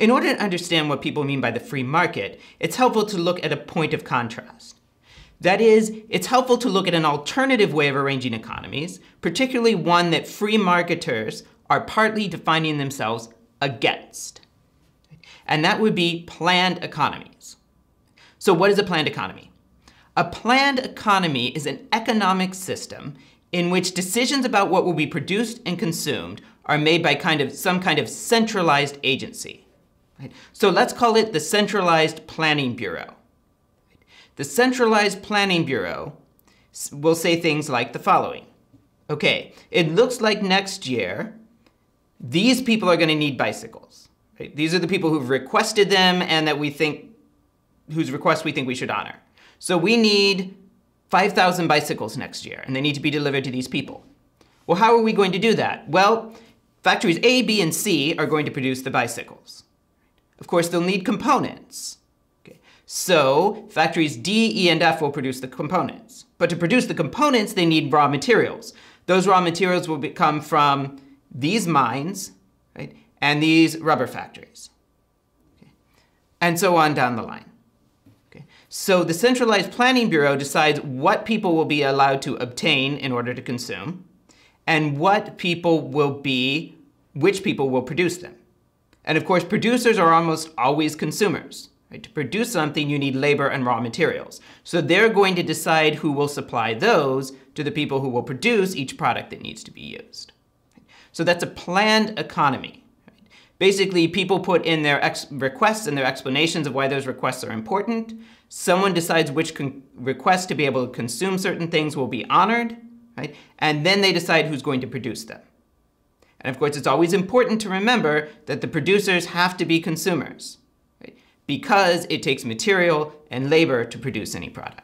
In order to understand what people mean by the free market, it's helpful to look at a point of contrast. That is, it's helpful to look at an alternative way of arranging economies, particularly one that free marketers are partly defining themselves against. And that would be planned economies. So what is a planned economy? A planned economy is an economic system in which decisions about what will be produced and consumed are made by some kind of centralized agency. Right? So let's call it the Centralized Planning Bureau. The Centralized Planning Bureau will say things like the following. Okay, it looks like next year, these people are going to need bicycles. Right? These are the people who've requested them and that whose request we think we should honor. So we need 5,000 bicycles next year, and they need to be delivered to these people. Well, how are we going to do that? Well, factories A, B, and C are going to produce the bicycles. Of course, they'll need components. Okay. So factories D, E, and F will produce the components. But to produce the components, they need raw materials. Those raw materials will come from these mines, right, and these rubber factories, okay, and so on down the line. Okay. So the Centralized Planning Bureau decides what people will be allowed to obtain in order to consume, and which people will produce them. And of course, producers are almost always consumers. Right? To produce something, you need labor and raw materials. So they're going to decide who will supply those to the people who will produce each product that needs to be used. So that's a planned economy. Right? Basically, people put in their requests and their explanations of why those requests are important. Someone decides which request to be able to consume certain things will be honored, right? And then they decide who's going to produce them. And of course, it's always important to remember that the producers have to be consumers, right? Because it takes material and labor to produce any product.